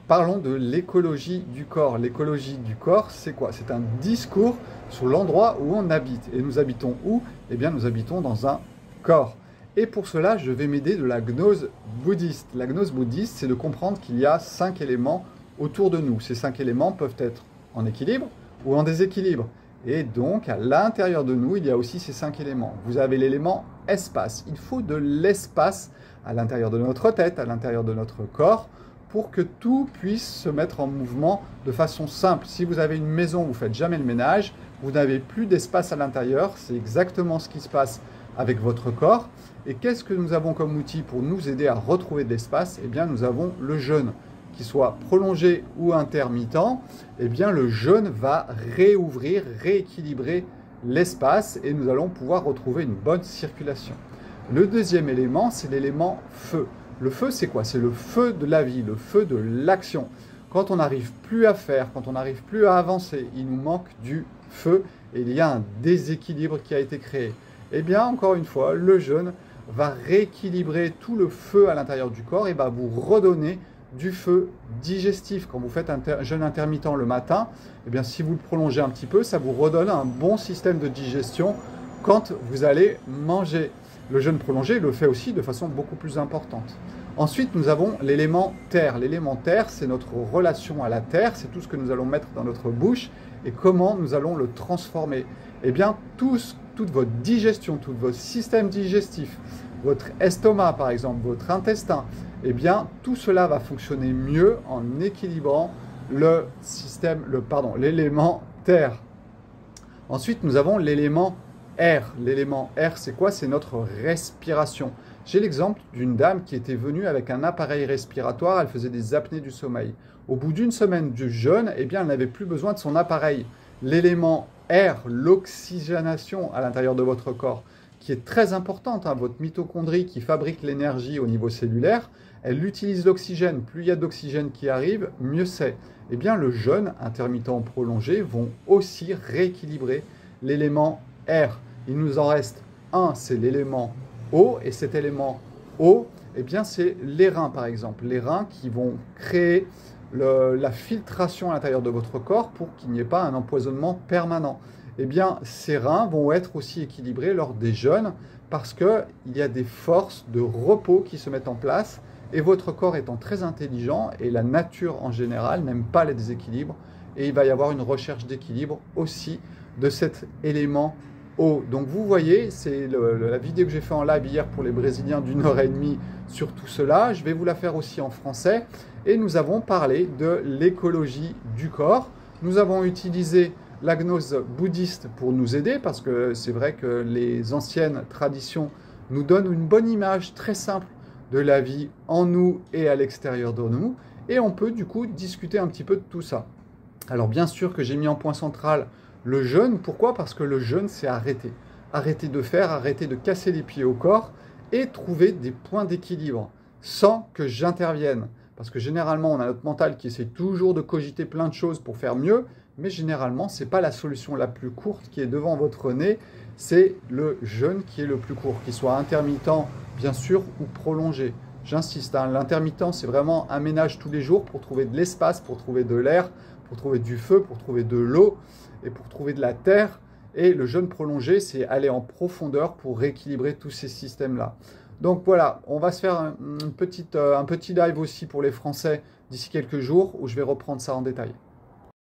Parlons de l'écologie du corps. L'écologie du corps, c'est quoi? C'est un discours sur l'endroit où on habite. Et nous habitons où? Eh bien, nous habitons dans un corps. Et pour cela, je vais m'aider de la gnose bouddhiste. La gnose bouddhiste, c'est de comprendre qu'il y a 5 éléments autour de nous. Ces 5 éléments peuvent être en équilibre ou en déséquilibre. Et donc, à l'intérieur de nous, il y a aussi ces 5 éléments. Vous avez l'élément espace. Il faut de l'espace à l'intérieur de notre tête, à l'intérieur de notre corps, pour que tout puisse se mettre en mouvement de façon simple. Si vous avez une maison, vous ne faites jamais le ménage, vous n'avez plus d'espace à l'intérieur, c'est exactement ce qui se passe avec votre corps. Et qu'est-ce que nous avons comme outil pour nous aider à retrouver de l'espace? Eh bien, nous avons le jeûne. Qu'il soit prolongé ou intermittent, eh bien, le jeûne va réouvrir, rééquilibrer l'espace et nous allons pouvoir retrouver une bonne circulation. Le deuxième élément, c'est l'élément feu. Le feu, c'est quoi? C'est le feu de la vie, le feu de l'action. Quand on n'arrive plus à faire, quand on n'arrive plus à avancer, il nous manque du feu et il y a un déséquilibre qui a été créé. Eh bien, encore une fois, le jeûne va rééquilibrer tout le feu à l'intérieur du corps et va vous redonner du feu digestif. Quand vous faites un jeûne intermittent le matin, eh bien, si vous le prolongez un petit peu, ça vous redonne un bon système de digestion quand vous allez manger. Le jeûne prolongé le fait aussi de façon beaucoup plus importante. Ensuite, nous avons l'élément terre. L'élément terre, c'est notre relation à la terre, c'est tout ce que nous allons mettre dans notre bouche et comment nous allons le transformer. Eh bien, toute votre digestion, tout votre système digestif, votre estomac par exemple, votre intestin, eh bien, tout cela va fonctionner mieux en équilibrant l'élément terre. Ensuite, nous avons l'élément air. L'élément air, c'est quoi? C'est notre respiration. J'ai l'exemple d'une dame qui était venue avec un appareil respiratoire, elle faisait des apnées du sommeil. Au bout d'une semaine de jeûne, eh bien, elle n'avait plus besoin de son appareil. L'élément air, l'oxygénation à l'intérieur de votre corps, qui est très importante, hein, votre mitochondrie qui fabrique l'énergie au niveau cellulaire, elle utilise l'oxygène. Plus il y a d'oxygène qui arrive, mieux c'est. Eh bien, le jeûne intermittent prolongé vont aussi rééquilibrer l'élément air. Il nous en reste un, c'est l'élément eau, et cet élément eau, eh bien, c'est les reins par exemple. Les reins qui vont créer la filtration à l'intérieur de votre corps pour qu'il n'y ait pas un empoisonnement permanent. Eh bien, ces reins vont être aussi équilibrés lors des jeûnes parce qu'il y a des forces de repos qui se mettent en place et votre corps étant très intelligent et la nature en général n'aime pas les déséquilibres et il va y avoir une recherche d'équilibre aussi de cet élément eau. Donc vous voyez, c'est la vidéo que j'ai fait en live hier pour les Brésiliens d'1 h 30 sur tout cela. Je vais vous la faire aussi en français et nous avons parlé de l'écologie du corps. Nous avons utilisé la gnose bouddhiste pour nous aider parce que c'est vrai que les anciennes traditions nous donnent une bonne image très simple de la vie en nous et à l'extérieur de nous et on peut du coup discuter un petit peu de tout ça. Alors bien sûr que j'ai mis en point central le jeûne. Pourquoi? Parce que le jeûne c'est arrêter. Arrêter de faire, arrêter de casser les pieds au corps et trouver des points d'équilibre sans que j'intervienne. Parce que généralement on a notre mental qui essaie toujours de cogiter plein de choses pour faire mieux, mais généralement, ce n'est pas la solution la plus courte qui est devant votre nez, c'est le jeûne qui est le plus court, qu'il soit intermittent, bien sûr, ou prolongé. J'insiste, hein, l'intermittent, c'est vraiment un ménage tous les jours pour trouver de l'espace, pour trouver de l'air, pour trouver du feu, pour trouver de l'eau et pour trouver de la terre. Et le jeûne prolongé, c'est aller en profondeur pour rééquilibrer tous ces systèmes-là. Donc voilà, on va se faire un petit live aussi pour les Français d'ici quelques jours où je vais reprendre ça en détail.